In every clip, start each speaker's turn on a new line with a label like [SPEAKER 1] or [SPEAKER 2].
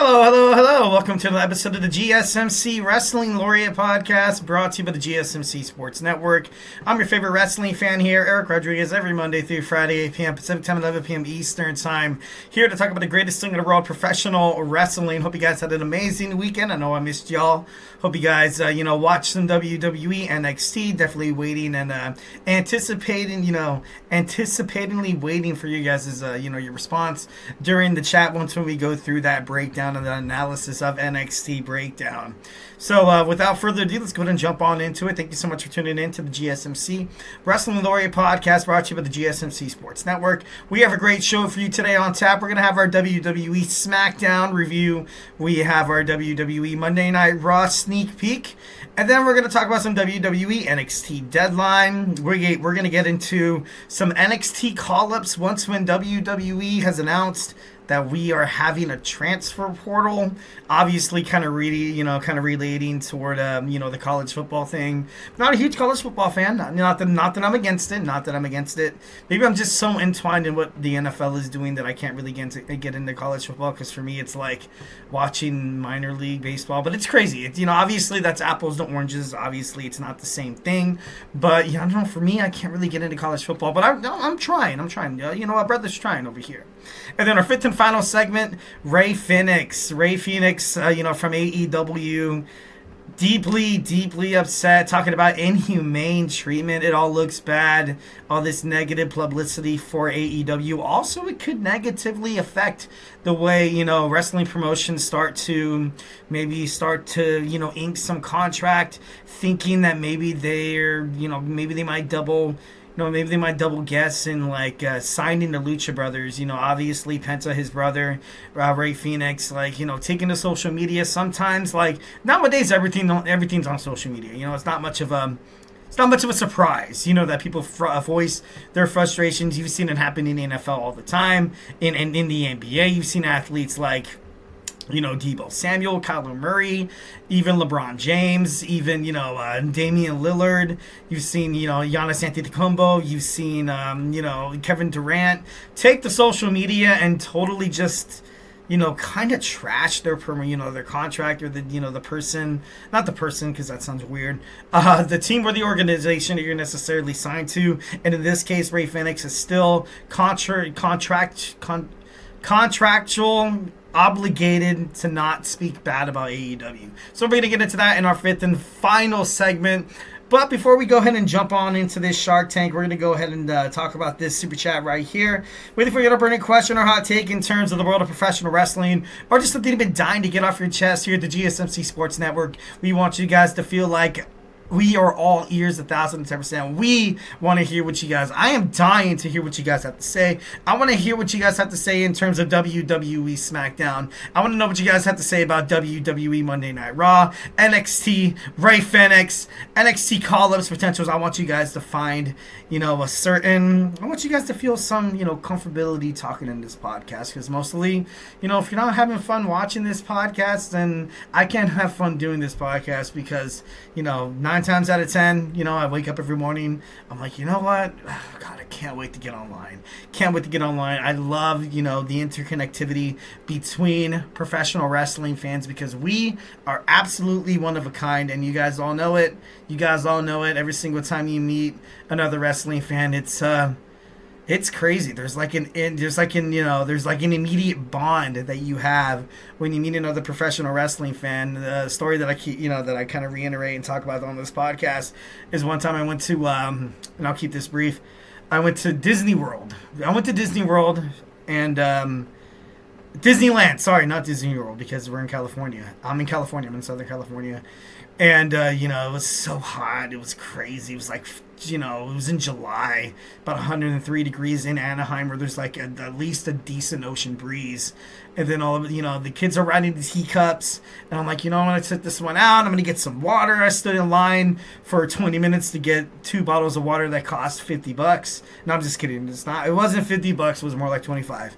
[SPEAKER 1] Hello, hello, hello. Welcome to another episode of the GSMC Wrestling Laureate podcast, brought to you by the GSMC Sports Network. I'm your favorite wrestling fan here, Eric Rodriguez, every Monday through Friday, 8 p.m. Pacific Time, 11 p.m. Eastern Time, here to talk about the greatest thing in the world, professional wrestling. Hope you guys had an amazing weekend. I know I missed y'all. Hope you guys, watched some WWE NXT. Definitely waiting and anticipatingly waiting for you guys' your response during the chat once when we go through that breakdown and the analysis of NXT breakdown. So without further ado, let's go ahead and jump on into it. Thank you so much for tuning in to the GSMC Wrestling Laureate podcast, brought to you by the GSMC Sports Network. We have a great show for you today on tap. We're going to have our WWE Smackdown review. We have our WWE Monday Night Raw sneak peek. And then we're going to talk about some WWE NXT deadline. We're going to get into some NXT call-ups once when WWE has announced that we are having a transfer portal, obviously kind of relating toward the college football thing. Not a huge college football fan. Not that I'm against it. Maybe I'm just so entwined in what the NFL is doing that I can't really get into college football, because for me it's like watching minor league baseball. But it's crazy. It's, obviously that's apples to oranges. Obviously it's not the same thing. But I don't know. For me, I can't really get into college football. But I'm trying. My brother's trying over here. And then our fifth and final segment, Rey Fenix. From AEW, deeply upset, talking about inhumane treatment. It all looks bad. All this negative publicity for AEW. Also, it could negatively affect the way, wrestling promotions start to ink some contract, thinking that maybe they might double guess in signing the Lucha Brothers. Obviously Penta, his brother, Rey Fenix, taking to social media. Sometimes, nowadays, everything's on social media. It's not much of a surprise, that people voice their frustrations. You've seen it happen in the NFL all the time. In the NBA, you've seen athletes like Deebo Samuel, Kyler Murray, even LeBron James, even, Damian Lillard. You've seen, Giannis Antetokounmpo. You've seen, Kevin Durant take the social media and totally just, kind of trash their contract, or the person, not the person, because that sounds weird, the team or the organization that you're necessarily signed to. And in this case, Rey Fenix is still contractual obligated to not speak bad about AEW. So we're going to get into that in our fifth and final segment. But before we go ahead and jump on into this Shark Tank, we're going to go ahead and talk about this super chat right here. Whether you get a burning question or hot take in terms of the world of professional wrestling, or just something you've been dying to get off your chest here at the GSMC Sports Network, we want you guys to feel like we are all ears 1,010%. We want to hear what you guys... I am dying to hear what you guys have to say. I want to hear what you guys have to say in terms of WWE Smackdown. I want to know what you guys have to say about WWE Monday Night Raw, NXT, Rey Fenix, NXT call-ups, potentials. I want you guys to find, I want you guys to feel some, comfortability talking in this podcast. Because mostly, if you're not having fun watching this podcast, then I can't have fun doing this podcast, because, 9 times out of 10, I wake up every morning, I'm like, you know what? God, I can't wait to get online. I love, the interconnectivity between professional wrestling fans, because we are absolutely one of a kind, and you guys all know it. Every single time you meet another wrestling fan, it's crazy. There's an immediate bond that you have when you meet another professional wrestling fan. The story that I keep, that I kind of reiterate and talk about on this podcast is one time I went to, and I'll keep this brief. I went to Disney World. And Disneyland. Sorry, not Disney World, because we're in California. I'm in California. I'm in Southern California. And, it was so hot. It was crazy. It was like, it was in July, about 103 degrees in Anaheim, where there's at least a decent ocean breeze. And then all of it, the kids are riding the teacups. And I'm like, I'm going to sit this one out. I'm going to get some water. I stood in line for 20 minutes to get 2 bottles of water that cost $50. No, I'm just kidding. It wasn't $50. It was more like 25.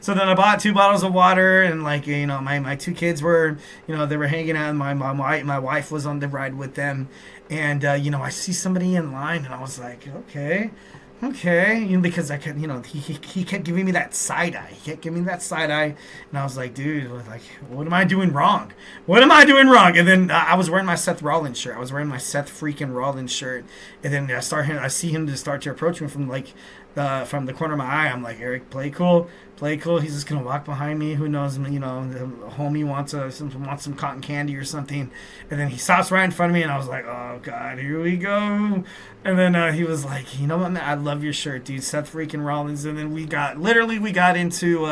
[SPEAKER 1] So then I bought 2 bottles of water, and my 2 kids were, they were hanging out, and my wife was on the ride with them. And, I see somebody in line, and I was like, okay, okay, because I kept, he kept giving me that side eye. He kept giving me that side eye, and I was like, dude, like, what am I doing wrong? What am I doing wrong? And then I was wearing my Seth Rollins shirt. I was wearing my Seth freaking Rollins shirt, and then I see him to start to approach me from from the corner of my eye. I'm like, Eric, play cool, play cool. He's just gonna walk behind me. Who knows? The homie wants some cotton candy or something, and then he stops right in front of me, and I was like, oh god, here we go. And then he was like, you know what, man, I love your shirt, dude, Seth freaking Rollins. And then we got into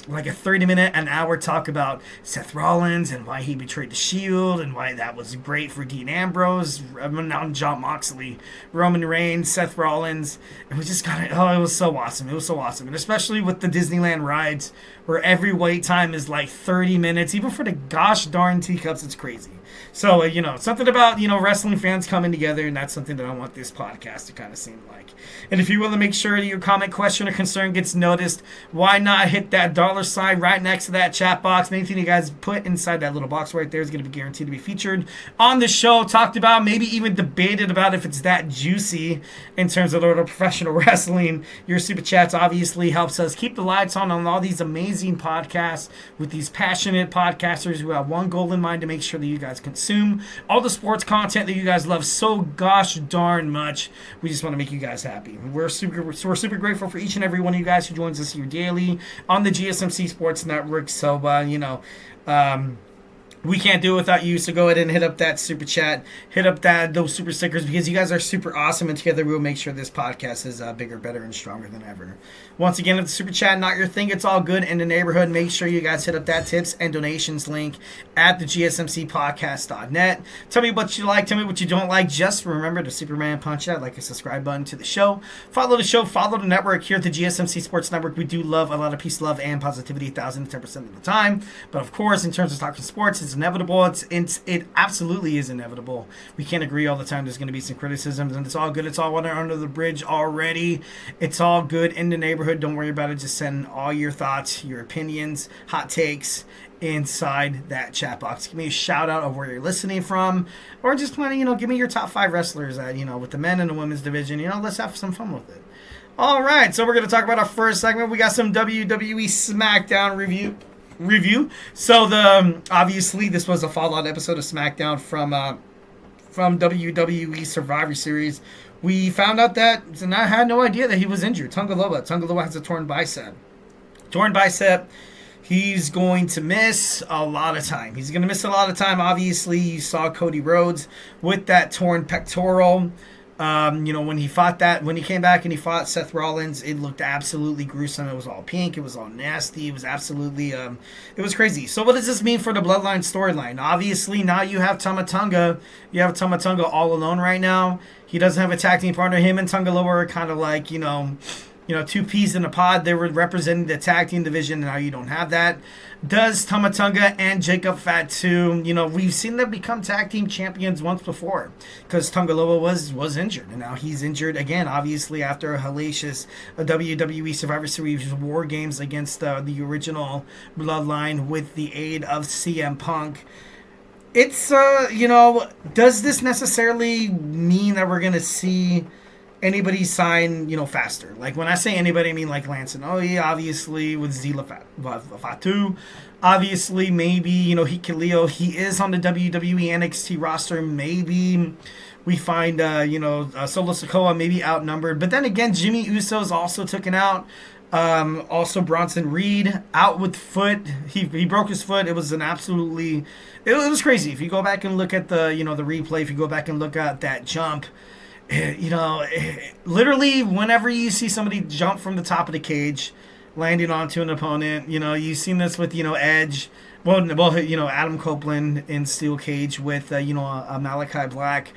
[SPEAKER 1] like a 30-minute, an hour talk about Seth Rollins and why he betrayed the Shield and why that was great for Dean Ambrose, Jon Moxley, Roman Reigns, Seth Rollins. And we just got it. Oh, it was so awesome. It was so awesome. And especially with the Disneyland rides where every wait time is like 30 minutes. Even for the gosh darn teacups, it's crazy. So, something about, wrestling fans coming together, and that's something that I want this podcast to kind of seem like. And if you want to make sure that your comment, question, or concern gets noticed, why not hit that $sign right next to that chat box? Anything you guys put inside that little box right there is going to be guaranteed to be featured on the show, talked about, maybe even debated about if it's that juicy in terms of the professional wrestling. Your super chats obviously helps us keep the lights on all these amazing podcasts with these passionate podcasters who have one goal in mind, to make sure that you guys consume all the sports content that you guys love so gosh darn much. We just want to make you guys happy. We're super grateful for each and every one of you guys who joins us here daily on the GSMC Sports Network. So, we can't do it without you, so go ahead and hit up that super chat, hit up those super stickers, because you guys are super awesome, and together we'll make sure this podcast is bigger, better, and stronger than ever. Once again, if the super chat not your thing, it's all good in the neighborhood. Make sure you guys hit up that tips and donations link at the GSMCpodcast.net. Tell me what you like, tell me what you don't like. Just remember to Superman punch out, like a subscribe button to the show. Follow the show, follow the network here at the GSMC Sports Network. We do love a lot of peace, love, and positivity 1,010% of the time. But of course, in terms of talking sports, it's inevitable. It absolutely is inevitable. We can't agree all the time. There's going to be some criticisms, and it's all good. It's all water under the bridge already. It's all good in the neighborhood. Don't worry about it. Just send all your thoughts, your opinions, hot takes inside that chat box. Give me a shout out of where you're listening from, or just give me your top 5 wrestlers that, with the men and the women's division. Let's have some fun with it. All right, so we're going to talk about our first segment. We got some WWE Smackdown review. So obviously this was a fallout episode of Smackdown from WWE Survivor Series. We found out that, and I had no idea that he was injured. Tonga Loa has a torn bicep. He's going to miss a lot of time. Obviously, you saw Cody Rhodes with that torn pectoral. When he came back and he fought Seth Rollins, it looked absolutely gruesome. It was all pink. It was all nasty. It was absolutely, it was crazy. So what does this mean for the Bloodline storyline? Obviously, now you have Tonga. You have Tonga all alone right now. He doesn't have a tag team partner. Him and Tonga Loa are kind of like, two peas in a pod. They were representing the tag team division, and now you don't have that. Does Tonga and Jacob Fatu, we've seen them become tag team champions once before, because Tonga Loa was injured, and now he's injured again, obviously, after a hellacious WWE Survivor Series War Games against the original Bloodline with the aid of CM Punk. It's, does this necessarily mean that we're going to see anybody sign, faster? Like, when I say anybody, I mean like Lance and obviously with Zila Fatu. Obviously, maybe, Hikuleo, he is on the WWE NXT roster. Maybe we find, Solo Sikoa maybe outnumbered. But then again, Jimmy Uso's also taken out. Also, Bronson Reed out with foot. He broke his foot. It was it was crazy. If you go back and look at the, the replay, if you go back and look at that jump, literally whenever you see somebody jump from the top of the cage, landing onto an opponent, you've seen this with, Edge, Adam Copeland in Steel Cage with, Malachi Black,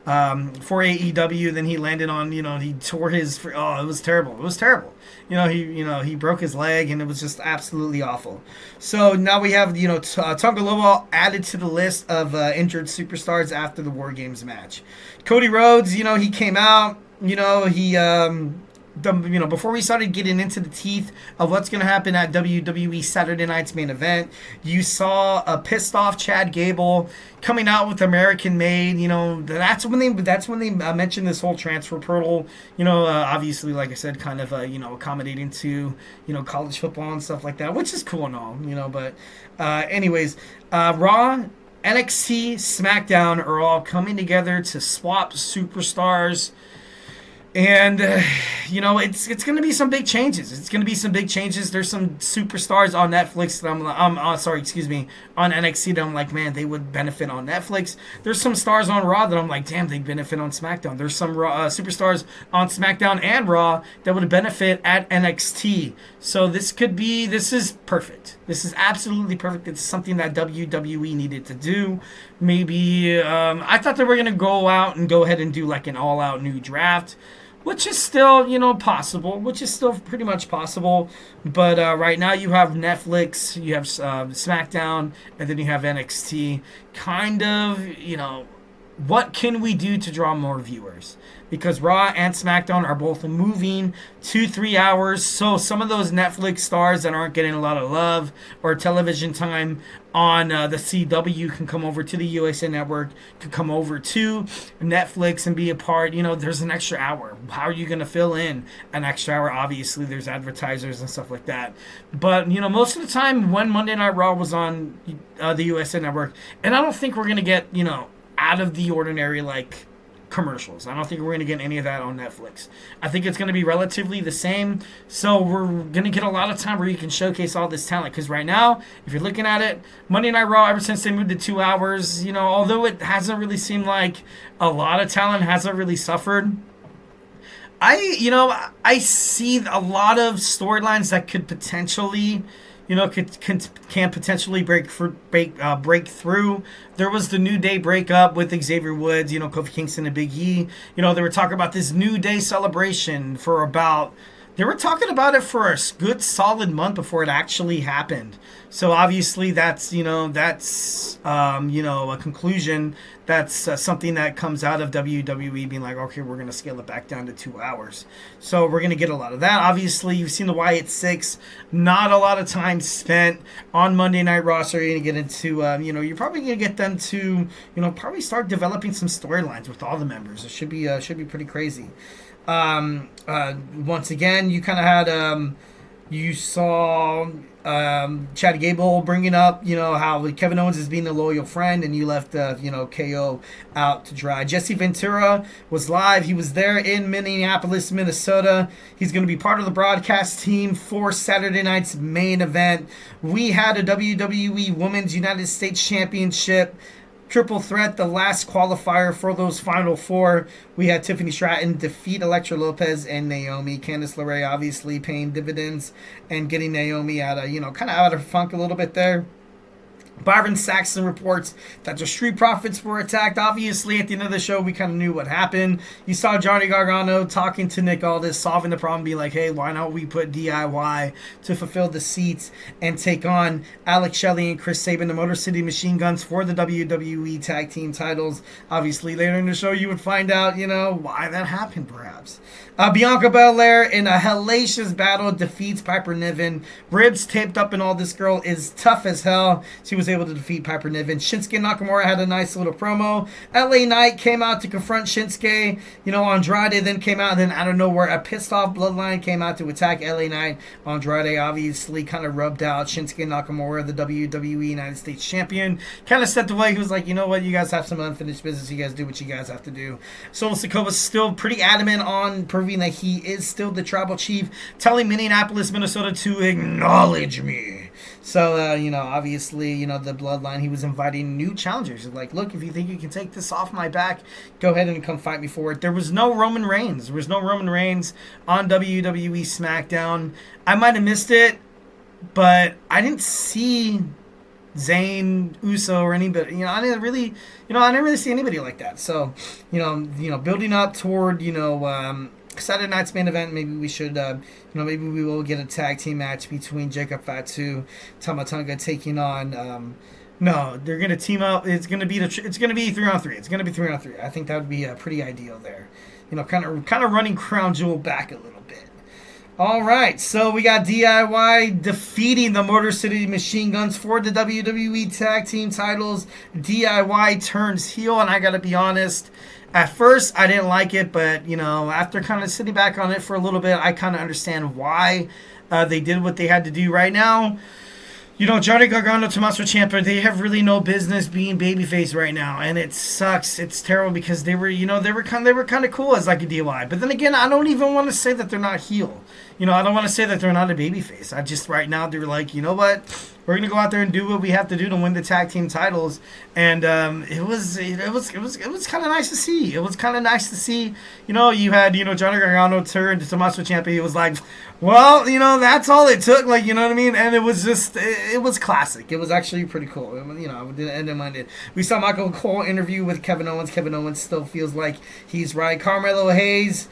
[SPEAKER 1] for AEW. Then he landed on, he tore his, it was terrible. He broke his leg, and it was just absolutely awful. So now we have, Tonga Loa added to the list of injured superstars after the War Games match. Cody Rhodes, he came out, he before we started getting into the teeth of what's going to happen at WWE Saturday Night's main event, you saw a pissed off Chad Gable coming out with American Made. That's when they mentioned this whole transfer portal. Obviously, like I said, kind of accommodating to college football and stuff like that, which is cool and all. But anyways, Raw, NXT, SmackDown are all coming together to swap superstars. And, it's going to be some big changes. There's some superstars on Netflix that on NXT that I'm like, man, they would benefit on Netflix. There's some stars on Raw that I'm like, damn, they'd benefit on SmackDown. There's some superstars on SmackDown and Raw that would benefit at NXT. So this is perfect. This is absolutely perfect. It's something that WWE needed to do. Maybe, I thought they were going to go out and go ahead and do like an all-out new draft, which is still, possible, which is still pretty much possible. But right now you have Netflix, you have SmackDown, and then you have NXT. Kind of, what can we do to draw more viewers? Because Raw and SmackDown are both moving 2-3 hours. So some of those Netflix stars that aren't getting a lot of love or television time on the CW can come over to the USA Network, can come over to Netflix and be a part. There's an extra hour. How are you going to fill in an extra hour? Obviously, there's advertisers and stuff like that. But, most of the time when Monday Night Raw was on the USA Network, and I don't think we're going to get, out of the ordinary, like, commercials. I don't think we're going to get any of that on Netflix. I think it's going to be relatively the same. So we're going to get a lot of time where you can showcase all this talent. Because right now, if you're looking at it, Monday Night Raw, ever since they moved to 2 hours, although it hasn't really seemed like a lot of talent hasn't really suffered, I see a lot of storylines that could potentially can potentially break through. There was the New Day breakup with Xavier Woods, Kofi Kingston and Big E. They were talking about this New Day celebration they were talking about it for a good solid month before it actually happened. So obviously that's a conclusion. That's something that comes out of WWE being like, okay, we're going to scale it back down to 2 hours. So we're going to get a lot of that. Obviously, you've seen the Wyatt Six. Not a lot of time spent on Monday Night Raw. So you're going to get into, you're probably going to get them to, probably start developing some storylines with all the members. It should be pretty crazy. Once again, you kind of had, you saw Chad Gable bringing up, how Kevin Owens is being a loyal friend, and you left, KO out to dry. Jesse Ventura was live. He was there in Minneapolis, Minnesota. He's going to be part of the broadcast team for Saturday night's main event. We had a WWE Women's United States Championship triple threat, the last qualifier for those final four. We had Tiffany Stratton defeat Elektra Lopez and Naomi. Candice LeRae obviously paying dividends and getting Naomi out of, kind of out of her funk a little bit there. Byron Saxton reports that the Street Profits were attacked. Obviously, at the end of the show, we kind of knew what happened. You saw Johnny Gargano talking to Nick Aldis, solving the problem, be like, hey, why not we put DIY to fulfill the seats and take on Alex Shelley and Chris Sabin, the Motor City Machine Guns, for the WWE Tag Team titles. Obviously, later in the show, you would find out, why that happened, perhaps. Bianca Belair, in a hellacious battle, defeats Piper Niven. Ribs taped up and all. This girl is tough as hell. She was able to defeat Piper Niven. Shinsuke Nakamura had a nice little promo. LA Knight came out to confront Shinsuke. Andrade then came out, and then out of nowhere, a pissed off Bloodline came out to attack LA Knight. Andrade obviously kind of rubbed out Shinsuke Nakamura, the WWE United States Champion. Kind of stepped away. He was like, you know what? You guys have some unfinished business. You guys do what you guys have to do. Solo Sikoa was still pretty adamant on proving that he is still the tribal chief, telling Minneapolis, Minnesota to acknowledge me. So, obviously, the Bloodline, he was inviting new challengers. Like, look, if you think you can take this off my back, go ahead and come fight me for it. There was no Roman Reigns. There was no Roman Reigns on WWE Smackdown. I might have missed it, but I didn't see Zayn, Uso, or anybody. I didn't really see anybody like that. So, building up toward, Saturday night's main event, maybe we should, maybe we will get a tag team match between Jacob Fatu, Tama Tonga taking on No, they're gonna team up. It's gonna be 3-on-3. It's gonna be 3-on-3. I think that would be pretty ideal there. Kind of running Crown Jewel back a little bit. All right, so we got DIY defeating the Motor City Machine Guns for the WWE Tag Team titles. DIY turns heel, and I gotta be honest. At first, I didn't like it, but after kind of sitting back on it for a little bit, I kind of understand why they did what they had to do. Right now, Johnny Gargano, Tommaso Ciampa, they have really no business being babyface right now, and it sucks. It's terrible because they were kind of cool as like a DIY. But then again, I don't even want to say that they're not heel. I don't want to say that they're not a babyface. I just right now they're like, you know what? We're gonna go out there and do what we have to do to win the tag team titles, and it was kind of nice to see. It was kind of nice to see. You had Johnny Gargano turn to Tommaso Ciampa. He was like, well, that's all it took. Like, you know what I mean? And it was just it was classic. It was actually pretty cool. I didn't mind it. We saw Michael Cole interview with Kevin Owens. Kevin Owens still feels like he's right. Carmelo Hayes,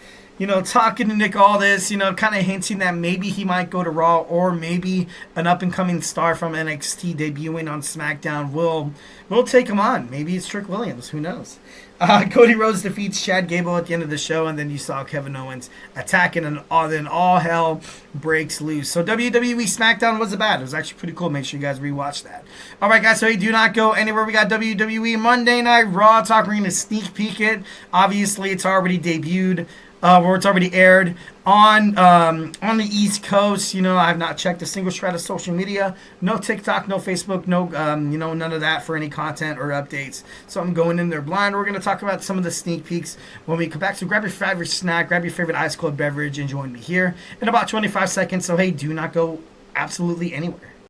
[SPEAKER 1] talking to Nick Aldis, kind of hinting that maybe he might go to Raw, or maybe an up-and-coming star from NXT debuting on SmackDown will take him on. Maybe it's Trick Williams. Who knows? Cody Rhodes defeats Chad Gable at the end of the show, and then you saw Kevin Owens attacking, and then all hell breaks loose. So WWE Smackdown wasn't bad. It was actually pretty cool. Make sure you guys rewatch that. All right, guys, so hey, do not go anywhere. We got WWE Monday Night Raw talk. We're going to sneak peek it. Obviously, it's already debuted. Where it's already aired on the East Coast. I have not checked a single shred of social media. No TikTok, no Facebook, no none of that for any content or updates. So I'm going in there blind. We're going to talk about some of the sneak peeks when we come back. So grab your favorite snack, grab your favorite ice cold beverage, and join me here in about 25 seconds. So hey, do not go absolutely anywhere.